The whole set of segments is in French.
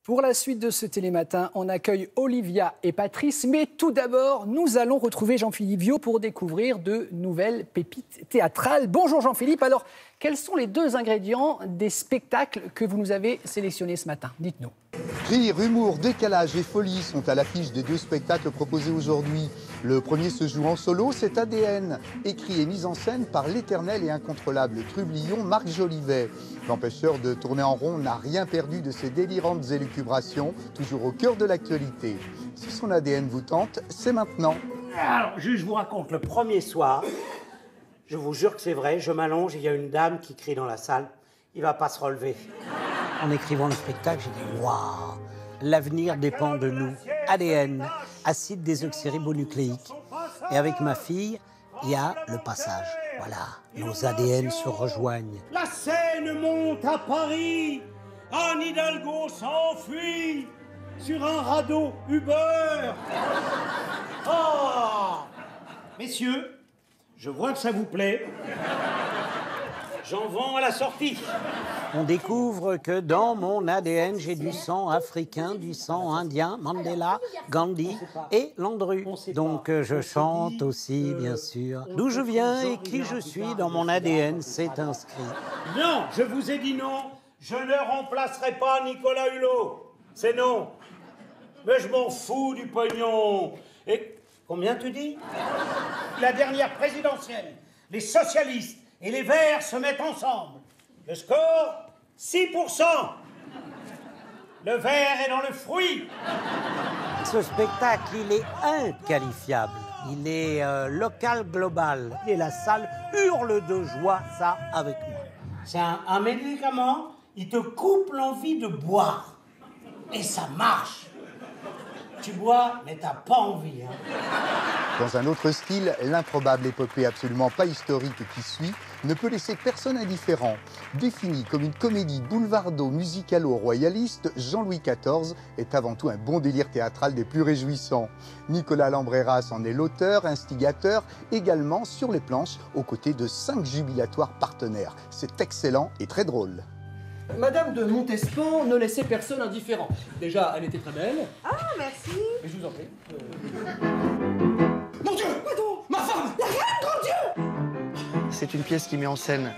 Pour la suite de ce Télématin, on accueille Olivia et Patrice. Mais tout d'abord, nous allons retrouver Jean-Philippe Viau pour découvrir de nouvelles pépites théâtrales. Bonjour Jean-Philippe. Alors, quels sont les 2 ingrédients des spectacles que vous nous avez sélectionnés ce matin? Dites-nous. Rire, humour, décalage et folie sont à l'affiche des 2 spectacles proposés aujourd'hui. Le premier se joue en solo, c'est ADN, écrit et mis en scène par l'éternel et incontrôlable trublion Marc Jolivet. L'empêcheur de tourner en rond n'a rien perdu de ses délirantes élucubrations, toujours au cœur de l'actualité. Si son ADN vous tente, c'est maintenant. Alors, je vous raconte, le premier soir, je vous jure que c'est vrai, je m'allonge et il y a une dame qui crie dans la salle, il va pas se relever. En écrivant le spectacle, j'ai dit waouh, l'avenir dépend de nous. ADN, acide désoxyribonucléique. Et avec ma fille, il y a le passage. Voilà, nos ADN se rejoignent. La Seine monte à Paris, Anne Hidalgo s'enfuit sur un radeau Uber. Oh, messieurs, je vois que ça vous plaît. J'en vends à la sortie. On découvre que dans mon ADN, j'ai du sang africain, du sang indien, Mandela, Gandhi et Landru. Donc je chante aussi, bien sûr. D'où je viens et qui je suis dans mon ADN, c'est inscrit. Non, je vous ai dit non. Je ne remplacerai pas Nicolas Hulot. C'est non. Mais je m'en fous du pognon. Et combien tu dis? La dernière présidentielle, les socialistes et les Verts se mettent ensemble. Le score, 6%. Le vert est dans le fruit. Ce spectacle, il est inqualifiable. Il est local, global. Et la salle hurle de joie, ça, avec moi. C'est un médicament, il te coupe l'envie de boire. Et ça marche. Tu bois, mais t'as pas envie. Hein. Dans un autre style, l'improbable épopée absolument pas historique qui suit ne peut laisser personne indifférent. Défini comme une comédie boulevardo-musicalo-royaliste, Jean-Louis XIV est avant tout un bon délire théâtral des plus réjouissants. Nicolas Lambreras en est l'auteur, instigateur, également sur les planches, aux côtés de 5 jubilatoires partenaires. C'est excellent et très drôle. Madame de Montespan ne laissait personne indifférent. Déjà, elle était très belle. Ah, merci. Et je vous en prie. Mon Dieu! Pardon! Ma femme! La reine, grand Dieu! C'est une pièce qui met en scène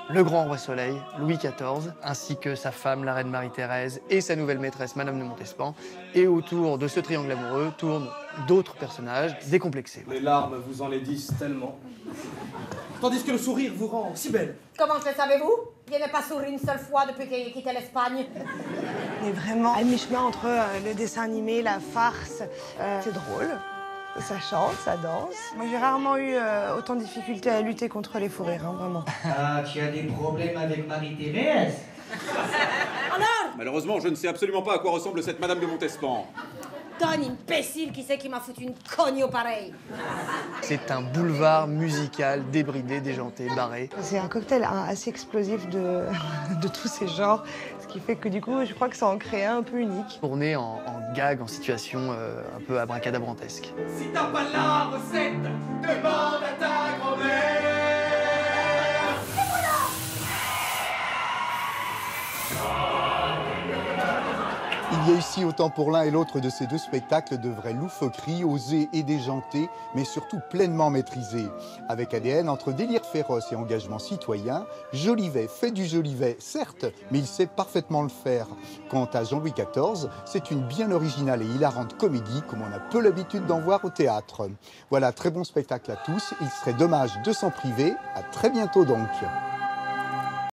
le grand roi Soleil, Louis XIV, ainsi que sa femme, la reine Marie-Thérèse, et sa nouvelle maîtresse, Madame de Montespan. Et autour de ce triangle amoureux tournent d'autres personnages décomplexés. Les larmes vous en les disent tellement. Tandis que le sourire vous rend si belle. Comment le savez-vous? Il n'a pas souri une seule fois depuis qu'il a quitté l'Espagne. On est vraiment à mi-chemin entre le dessin animé, la farce. C'est drôle, ça chante, ça danse. Moi, j'ai rarement eu autant de difficultés à lutter contre les fous rires, hein, vraiment. Ah, tu as des problèmes avec Marie-Thérèse? Alors? Malheureusement, je ne sais absolument pas à quoi ressemble cette Madame de Montespan. Donne, imbécile, qui c'est qui m'a foutu une cogne au pareil? C'est un boulevard musical débridé, déjanté, barré. C'est un cocktail assez explosif de tous ces genres, ce qui fait que du coup, je crois que ça en crée un peu unique. Tourné en gag, en situation un peu abracadabrantesque. Si t'as pas la recette, demande à ta grand-mère. Il y a ici, autant pour l'un et l'autre de ces 2 spectacles, de vraies loufoqueries, osées et déjantées, mais surtout pleinement maîtrisées. Avec ADN, entre délire féroce et engagement citoyen, Jolivet fait du Jolivet, certes, mais il sait parfaitement le faire. Quant à Jean-Louis XIV, c'est une bien originale et hilarante comédie, comme on a peu l'habitude d'en voir au théâtre. Voilà, très bon spectacle à tous. Il serait dommage de s'en priver. À très bientôt donc.